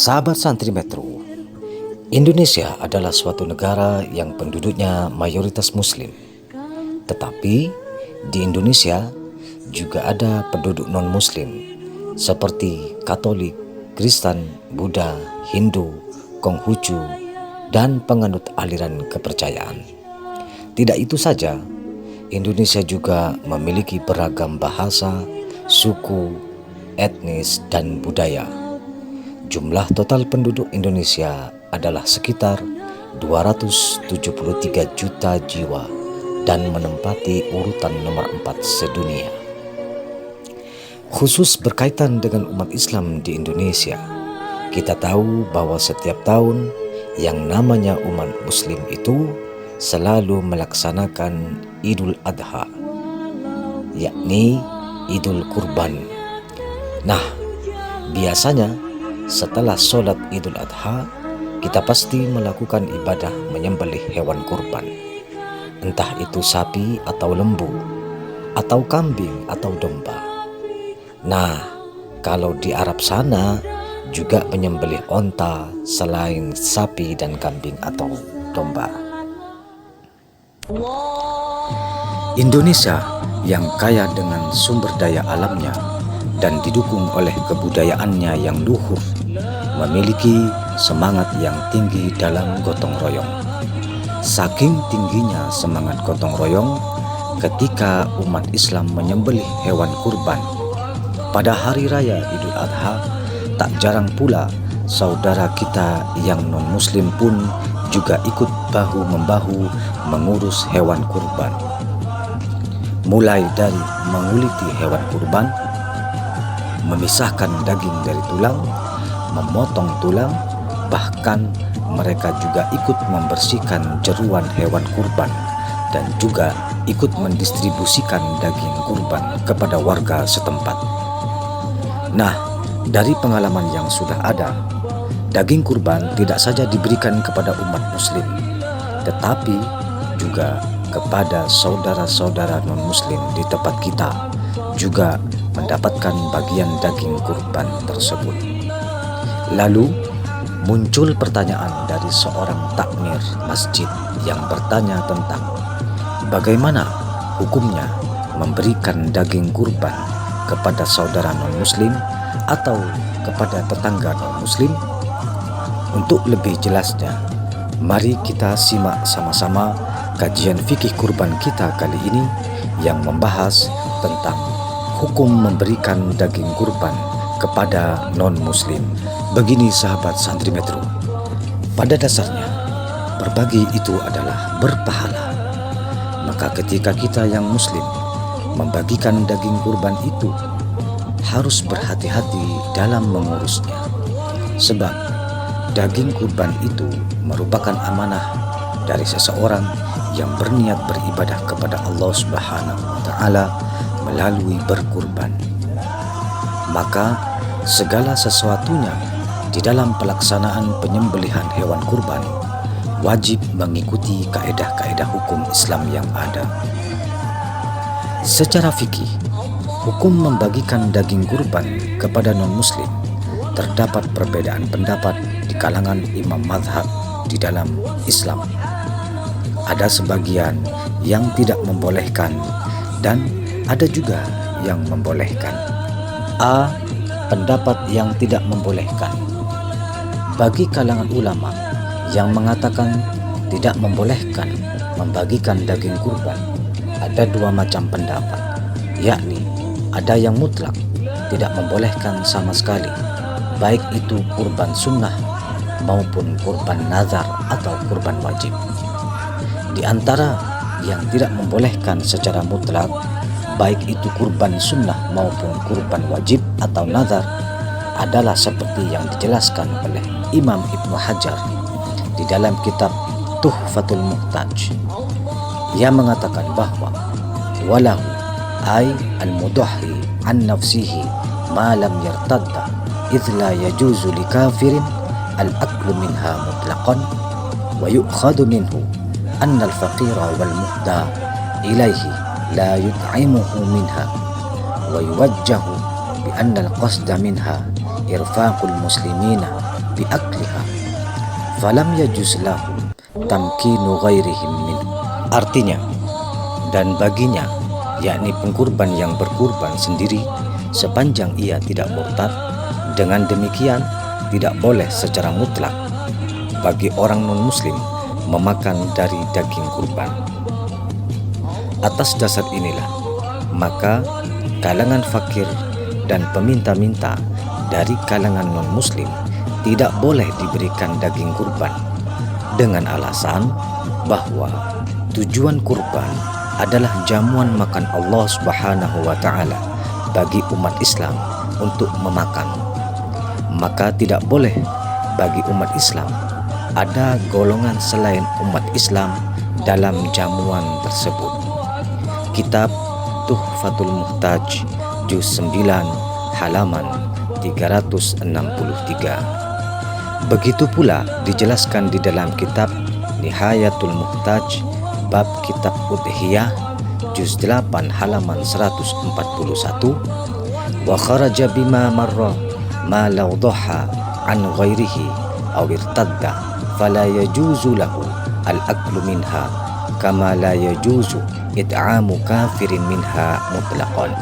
Sahabat Santri Metro, Indonesia adalah suatu negara yang penduduknya mayoritas Muslim. Tetapi di Indonesia juga ada penduduk non-Muslim seperti Katolik, Kristen, Buddha, Hindu, Konghucu, dan penganut aliran kepercayaan. Tidak itu saja, Indonesia juga memiliki beragam bahasa, suku, etnis, dan budaya. Jumlah total penduduk Indonesia adalah sekitar 273 juta jiwa dan menempati urutan nomor 4 sedunia. Khusus berkaitan dengan umat Islam di Indonesia, kita tahu bahwa setiap tahun yang namanya umat Muslim itu selalu melaksanakan Idul Adha, yakni Idul Kurban. Nah, biasanya setelah sholat Idul Adha, kita pasti melakukan ibadah menyembelih hewan kurban. Entah itu sapi atau lembu, atau kambing atau domba. Nah, kalau di Arab sana juga menyembelih onta selain sapi dan kambing atau domba. Indonesia yang kaya dengan sumber daya alamnya dan didukung oleh kebudayaannya yang luhur, memiliki semangat yang tinggi dalam gotong royong. Saking tingginya semangat gotong royong, ketika umat Islam menyembelih hewan kurban pada hari raya Idul Adha, tak jarang pula saudara kita yang non-Muslim pun juga ikut bahu-membahu mengurus hewan kurban. Mulai dari menguliti hewan kurban, memisahkan daging dari tulang, memotong tulang, bahkan mereka juga ikut membersihkan jeruan hewan kurban dan juga ikut mendistribusikan daging kurban kepada warga setempat. Nah, dari pengalaman yang sudah ada, daging kurban tidak saja diberikan kepada umat Muslim, tetapi juga kepada saudara-saudara non-Muslim di tempat kita juga mendapatkan bagian daging kurban tersebut. Lalu muncul pertanyaan dari seorang takmir masjid yang bertanya tentang bagaimana hukumnya memberikan daging kurban kepada saudara non-Muslim atau kepada tetangga non-Muslim. Untuk lebih jelasnya, mari kita simak sama-sama kajian fikih kurban kita kali ini yang membahas tentang hukum memberikan daging kurban kepada non-Muslim. Begini sahabat Santri Metro, pada dasarnya berbagi itu adalah berpahala. Maka ketika kita yang Muslim membagikan daging kurban itu, harus berhati-hati dalam mengurusnya. Sebab daging kurban itu merupakan amanah dari seseorang yang berniat beribadah kepada Allah Subhanahu wa Ta'ala melalui berkurban. Maka segala sesuatunya di dalam pelaksanaan penyembelihan hewan kurban wajib mengikuti kaedah-kaedah hukum Islam yang ada. Secara fikih, hukum membagikan daging kurban kepada non-Muslim terdapat perbedaan pendapat di kalangan imam mazhab di dalam Islam. Ada sebagian yang tidak membolehkan dan ada juga yang membolehkan. A. Pendapat yang tidak membolehkan. Bagi kalangan ulama yang mengatakan tidak membolehkan membagikan daging kurban, ada dua macam pendapat, yakni ada yang mutlak tidak membolehkan sama sekali, baik itu kurban sunnah maupun kurban nazar atau kurban wajib. Di antara yang tidak membolehkan secara mutlak, baik itu kurban sunnah maupun kurban wajib atau nazar, adalah seperti yang dijelaskan oleh Imam Ibnu Hajar di dalam kitab Tuhfatul Muhtaj. Ia mengatakan bahwa walahu ay al-mudahhi an nafsihi ma lam yartadda idh la yajuzu li kafirin al-aklu minha mutlaqan wa yu'khadu minhu anna al-faqira wal muhda ilaihi la yut'imuhu minha wa yuwajjahu bi anna al-qasda minha irfaqul muslimina biakliha falam yajuz lahu tamkinu ghairihim min. Artinya, dan baginya, yakni pengkurban yang berkurban sendiri sepanjang ia tidak murtad, dengan demikian tidak boleh secara mutlak bagi orang non-muslim memakan dari daging kurban. Atas dasar inilah, maka kalangan fakir dan peminta-minta dari kalangan non-muslim tidak boleh diberikan daging kurban dengan alasan bahwa tujuan kurban adalah jamuan makan Allah Subhanahu wa Ta'ala bagi umat Islam untuk memakan. Maka tidak boleh bagi umat Islam ada golongan selain umat Islam dalam jamuan tersebut. Kitab Tuhfatul Muhtaj juz 9 halaman 363. Begitu pula dijelaskan di dalam kitab Nihayatul Muhtaj bab kitab Udhiyah juz 8 halaman 141, wa kharaja bima marra ma law dhaha an ghairihi aw irtadda fala yajuzu lahu al-aklu minha kama la yajuzu it'amu kafirin minha mutlaqan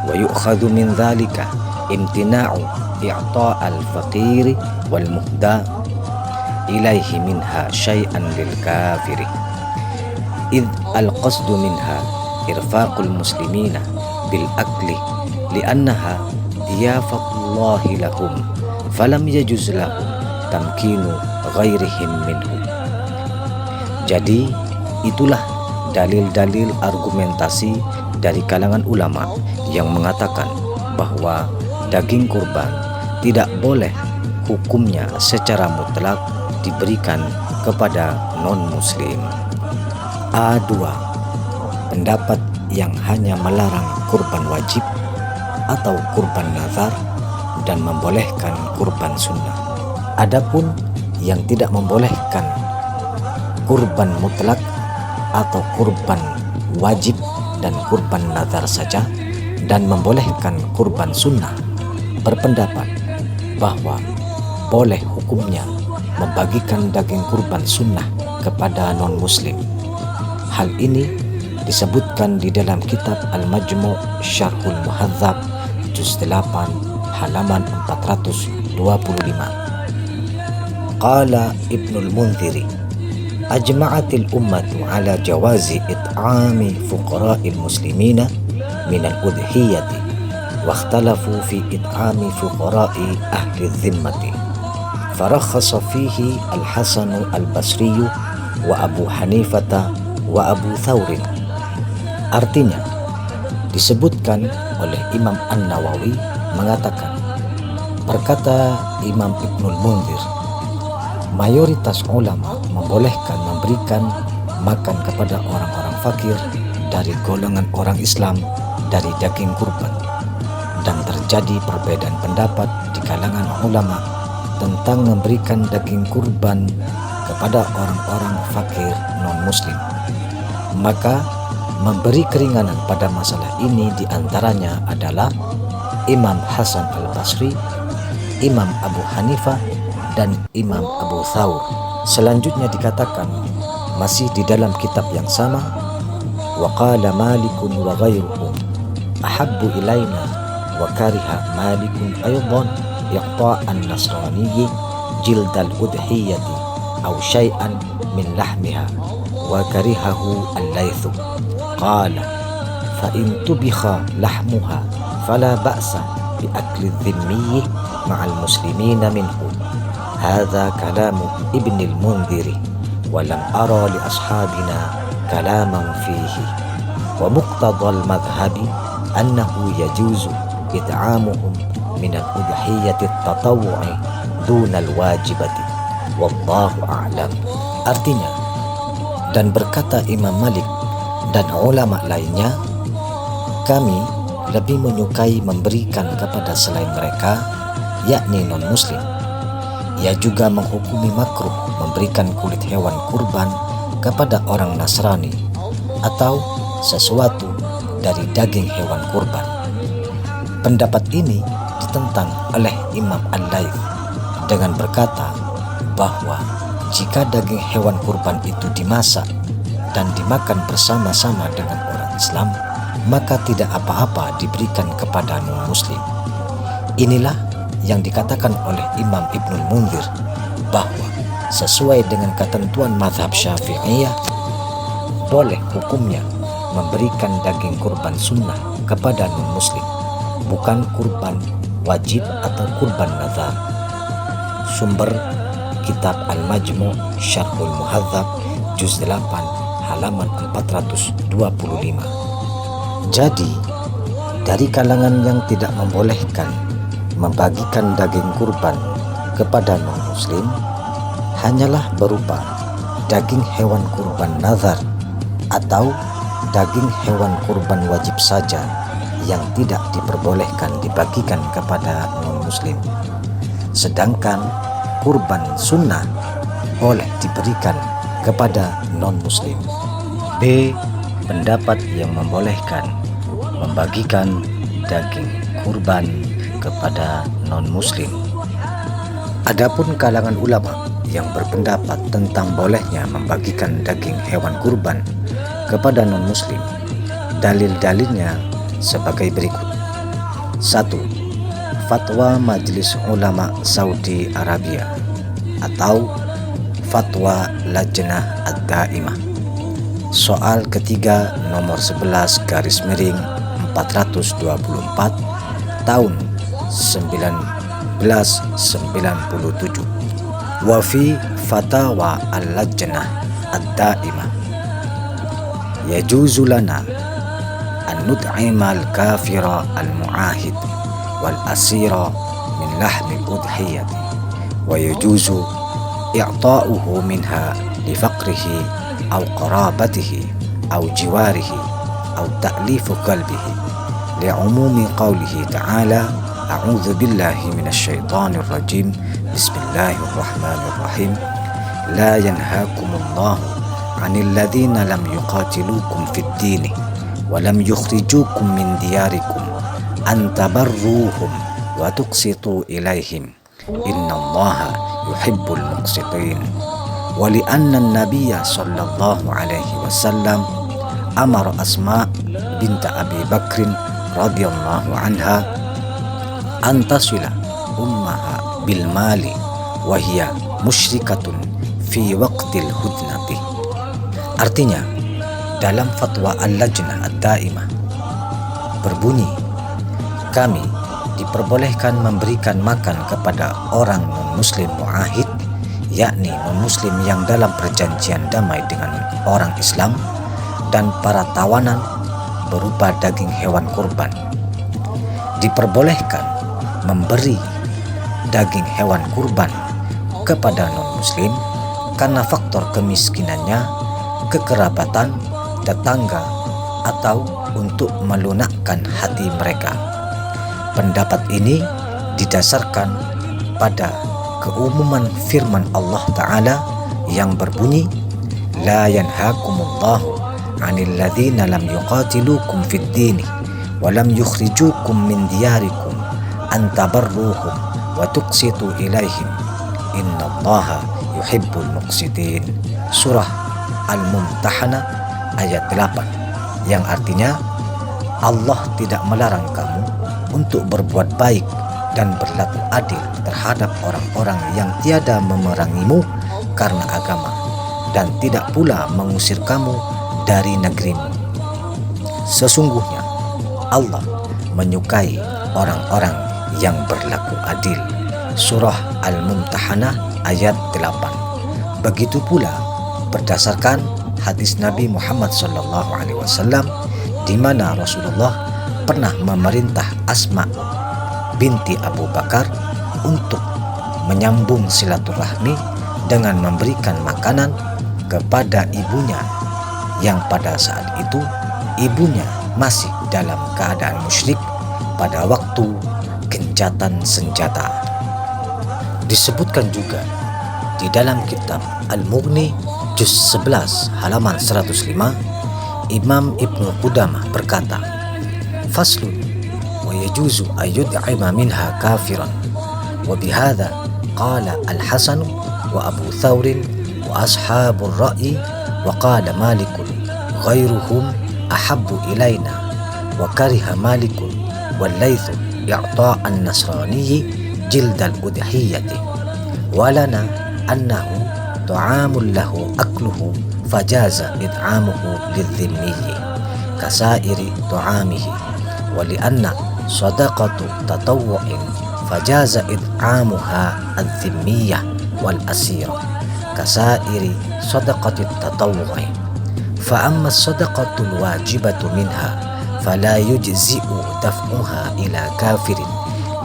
wa yu'khadhu min dhalika imtina'u i'ta' al-faqiri wal muhda ilaihi minha syai'an lil kafiri idh al-qasdu minha irfaqul muslimina bil akli li'annaha diyafatullahi lahum falam yajuz lahum tamkinu ghairihim minhum. Jadi itulah dalil-dalil argumentasi dari kalangan ulama yang mengatakan bahwa daging kurban tidak boleh hukumnya secara mutlak diberikan kepada non-muslim. A2. Pendapat yang hanya melarang kurban wajib atau kurban nazar dan membolehkan kurban sunnah. Adapun yang tidak membolehkan kurban mutlak atau kurban wajib dan kurban nazar saja dan membolehkan kurban sunnah, berpendapat bahwa boleh hukumnya membagikan daging kurban sunnah kepada non-muslim. Hal ini disebutkan di dalam kitab Al-Majmu' Syarhul Muhadzab juz 8 halaman 425. Qala Ibnul Munziri ajma'atil ummatu ala jawazi it'ami fuqara'il muslimina minal udhiyati wa ikhtalafu fi it'ami fuqara'i ahli dhimmati farakhasa fihi al-Hasan al-Basri wa Abu Hanifata wa Abu Thawrin. Artinya, disebutkan oleh Imam An-Nawawi mengatakan, berkata Imam Ibnul Munzir, mayoritas ulama membolehkan memberikan makan kepada orang-orang fakir dari golongan orang Islam dari daging kurban, dan terjadi perbedaan pendapat di kalangan ulama tentang memberikan daging kurban kepada orang-orang fakir non-muslim. Maka memberi keringanan pada masalah ini diantaranya adalah Imam Hasan al-Basri, Imam Abu Hanifah, dan Imam Abu Thawr. Selanjutnya dikatakan masih di dalam kitab yang sama, wa qala Malikun wa ghairuhum ahabbu ilaina wa kariha Malikun aydan yaqta'an nasraniyyi jildal udhiyati aw syai'an min lahmiha wa karihahu al-Laithu qala fa in tubikha lahmuha fala ba'sa bi akli dhimmi ma'al muslimina minhu. Hadza kalamu Ibnul Munziri wa lam ara li ashabina kalaman fihi wa muqtadal madhhabi annahu yajuzu it'amuhum min al-udhiyati at-tatawwu'i duna al-wajibati wallahu a'lam. Artinya, dan berkata Imam Malik dan ulama lainnya, kami lebih menyukai memberikan kepada selain mereka, yakni non-muslim. Ia juga menghukumi makruh memberikan kulit hewan kurban kepada orang Nasrani atau sesuatu dari daging hewan kurban. Pendapat ini ditentang oleh Imam Al-Laits dengan berkata bahwa jika daging hewan kurban itu dimasak dan dimakan bersama-sama dengan orang Islam, maka tidak apa-apa diberikan kepada non-muslim. Inilah yang dikatakan oleh Imam Ibnul Munzir bahwa sesuai dengan ketentuan mazhab Syafi'iyah, boleh hukumnya memberikan daging kurban sunnah kepada non-muslim, bukan kurban wajib atau kurban nazar. Sumber Kitab Al-Majmu' Syarhul Muhadzab juz 8 halaman 425. Jadi, dari kalangan yang tidak membolehkan membagikan daging kurban kepada non-muslim hanyalah berupa daging hewan kurban nazar atau daging hewan kurban wajib saja yang tidak diperbolehkan dibagikan kepada non-muslim. Sedangkan kurban sunnah boleh diberikan kepada non-muslim. B. Pendapat yang membolehkan membagikan daging kurban kepada non-muslim. Adapun kalangan ulama yang berpendapat tentang bolehnya membagikan daging hewan kurban kepada non-muslim, dalil-dalilnya sebagai berikut. 1. Fatwa Majelis Ulama Saudi Arabia atau Fatwa Lajnah Ad-Daimah. Soal ketiga nomor 11 garis miring 424 tahun 1997. Wa fi Fatawa Al-Lajnah Ad-Daimah yajuzu lana an nut'ima al-kafira al-mu'ahid wal asira min lahmi udhiyati wa yajuzu i'ta'uhu minha li faqrihi aw qarabatihi aw jiwarihi aw ta'lifu qalbihi li umumi qawlihi ta'ala a'udzu billahi minasy syaithanir rajim bismillahirrahmanirrahim la yanhaakumullahu 'anil ladzina lam yuqatilukum fid dini wa lam yukhrijukum min diyarikum antabarruhum wa tuqsitu ilaihim innallaha yuhibbul muqsitin. Wa li anna an-nabiyya sallallahu alaihi wasallam amara Asma bint Abi Bakr radhiyallahu anha an tasila ummaha bil mali wa hiya musyrikatun fi waqtil hudnati. Artinya, dalam fatwa Al-Lajnah Ad-Daimah berbunyi, kami diperbolehkan memberikan makan kepada orang non-muslim mu'ahid, yakni non-muslim yang dalam perjanjian damai dengan orang Islam, dan para tawanan berupa daging hewan kurban. Diperbolehkan memberi daging hewan kurban kepada non-muslim karena faktor kemiskinannya, kekerabatan, tetangga, atau untuk melunakkan hati mereka. Pendapat ini didasarkan pada keumuman firman Allah Ta'ala yang berbunyi, la yanhaakumullahu 'anil ladzina lam yuqatilukum fid dini wa lam yukhrijukum min diyarikum an tabarruhum wa tuqsitu ilaihim innallaha yuhibbul muqsitin. Surah Al-Mumtahanah ayat 8, yang artinya Allah tidak melarang kamu untuk berbuat baik dan berlaku adil terhadap orang-orang yang tiada memerangimu karena agama dan tidak pula mengusir kamu dari negerimu. Sesungguhnya Allah menyukai orang-orang yang berlaku adil. Surah Al-Mumtahanah ayat 8. Begitu pula berdasarkan hadis Nabi Muhammad SAW di mana Rasulullah pernah memerintah Asma binti Abu Bakar untuk menyambung silaturahmi dengan memberikan makanan kepada ibunya yang pada saat itu ibunya masih dalam keadaan musyrik pada waktu gencatan senjata. Disebutkan juga di dalam kitab Al-Mughni juz 11 halaman 105, Imam Ibnu Qudamah berkata, faslun wa yajuzu ayyud'ima minha kafiran wa bihadza قال الحسن وأبو ثور وأصحاب الرأي وقال مالك غيرهم أحب إلينا وكره مالك والليث إعطاء النصراني جلد الأضحية ولنا أنه طعام له أكله فجاز إطعامه للذمي كسائر طعامه ولأن صدقة تطوع فجاز إطعامها الذمية والأسيرة كسائر صدقة التطوع فأما الصدقة الواجبة منها فلا يجزئ دفعها إلى كافر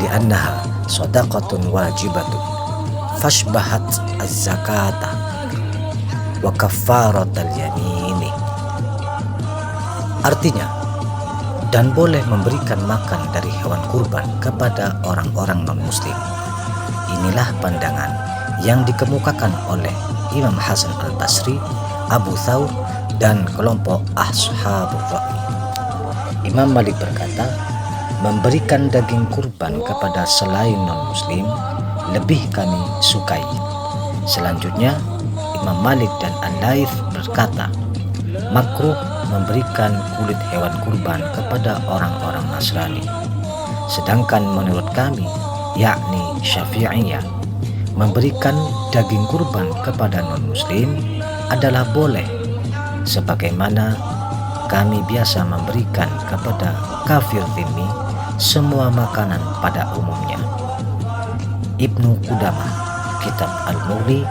لأنها صدقة واجبة فاشبهت الزكاة وكفارة اليمين. Artinya, dan boleh memberikan makan dari hewan kurban kepada orang-orang non-muslim. Inilah pandangan yang dikemukakan oleh Imam Hasan al-Basri, Abu Thawr, dan kelompok Ashabur Ra'i. Imam Malik berkata, memberikan daging kurban kepada selain non-muslim lebih kami sukai. Selanjutnya, Imam Malik dan Al-Laits berkata, makruh memberikan kulit hewan kurban kepada orang-orang Nasrani. Sedangkan menurut kami, yakni Syafi'iyah, memberikan daging kurban kepada non-muslim adalah boleh, sebagaimana kami biasa memberikan kepada kafir dhimmi semua makanan pada umumnya. Ibnu Qudamah, Kitab Al-Mughni,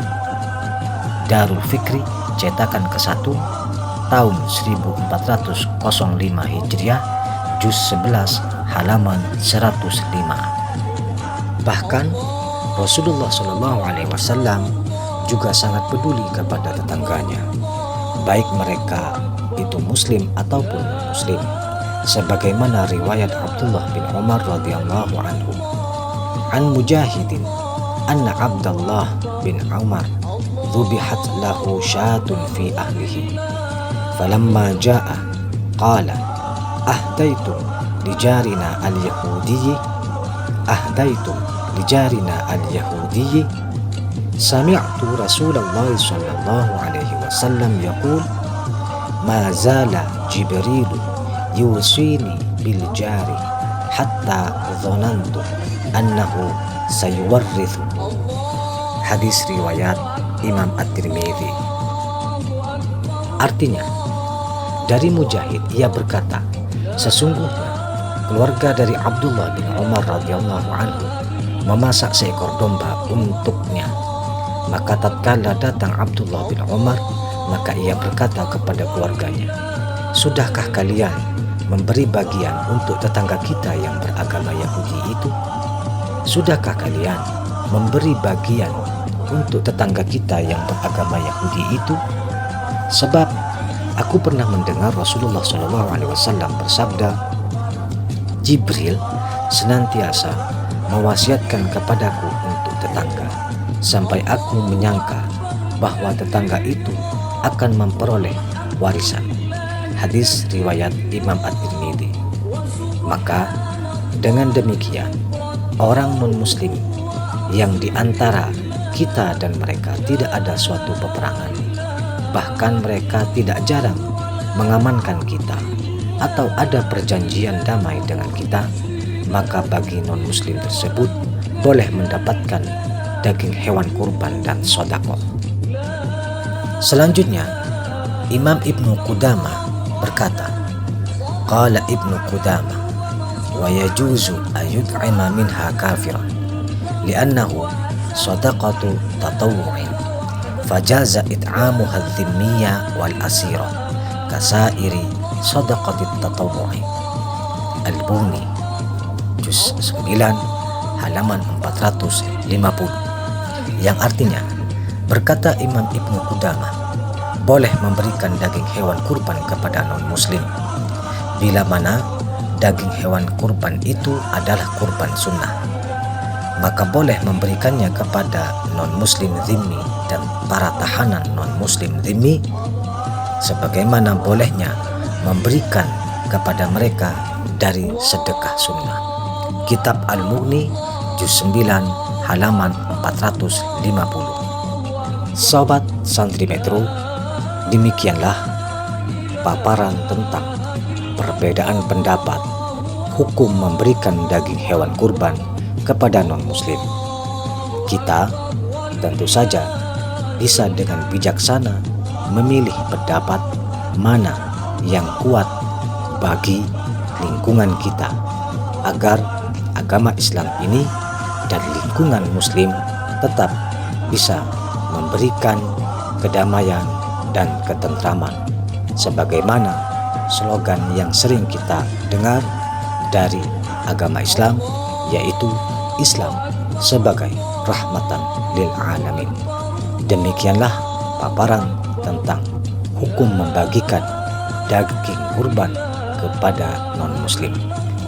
Darul Fikri, cetakan ke-1, tahun 1405 Hijriah, juz 11, halaman 105. Bahkan Rasulullah SAW juga sangat peduli kepada tetangganya, baik mereka itu muslim ataupun muslim, sebagaimana riwayat Abdullah bin Umar radhiyallahu anhu an Mujahidin anna Abdullah bin Umar dhubihat lahu syatun fi ahlihi falamma jaa qala ahdaitum lijarina al-yahudiyyi sami'tu Rasulullah sallallahu alaihi wasallam yaqul ma zala Jibril yusini bil jari hatta dhanantu annahu sayuwarrithu. Hadis riwayat Imam At-Tirmidzi. Artinya, dari Mujahid ia berkata, sesungguhnya keluarga dari Abdullah bin Umar radhiyallahu anhu memasak seekor domba untuknya. Maka tatkala datang Abdullah bin Umar, maka ia berkata kepada keluarganya, sudahkah kalian memberi bagian untuk tetangga kita yang beragama Yahudi itu? Sudahkah kalian memberi bagian untuk tetangga kita yang beragama Yahudi itu? Sebab aku pernah mendengar Rasulullah SAW bersabda, Jibril senantiasa mewasiatkan kepadaku untuk tetangga, sampai aku menyangka bahwa tetangga itu akan memperoleh warisan. Hadis riwayat Imam At-Tirmidzi. Maka dengan demikian, orang non-muslim yang diantara kita dan mereka tidak ada suatu peperangan, bahkan mereka tidak jarang mengamankan kita atau ada perjanjian damai dengan kita, maka bagi non-muslim tersebut boleh mendapatkan daging hewan kurban dan sodako. Selanjutnya, Imam Ibnu Qudamah berkata, qala Ibnu Qudamah wa yajuzu ayud'ima minha kafiran li'annahu sadaqatu tatawu'in fajaza it'amuha dhimmiyya wal asira kasairi sadaqati tatawu'in. Al-Buni, juz 9, halaman 450, yang artinya, berkata Imam Ibnu Qudamah, boleh memberikan daging hewan kurban kepada non-muslim bila mana daging hewan kurban itu adalah kurban sunnah, maka boleh memberikannya kepada non-muslim dhimmi dan para tahanan non-muslim dhimmi, sebagaimana bolehnya memberikan kepada mereka dari sedekah sunnah. Kitab Al-Mughni, juz 9, halaman 450. Sobat Santri Metro, demikianlah paparan tentang perbedaan pendapat hukum memberikan daging hewan kurban kepada non-muslim. Kita tentu saja bisa dengan bijaksana memilih pendapat mana yang kuat bagi lingkungan kita, agar agama Islam ini dan lingkungan muslim tetap bisa memberikan kedamaian dan ketentraman, sebagaimana slogan yang sering kita dengar dari agama Islam, yaitu Islam sebagai rahmatan lil alamin. Demikianlah paparan tentang hukum membagikan daging kurban kepada non-muslim.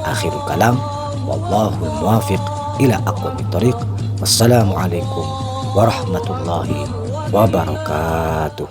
Akhirul kalam, wallahul muwafiq ila aqwamit thoriq. Wassalamualaikum warahmatullahi wabarakatuh.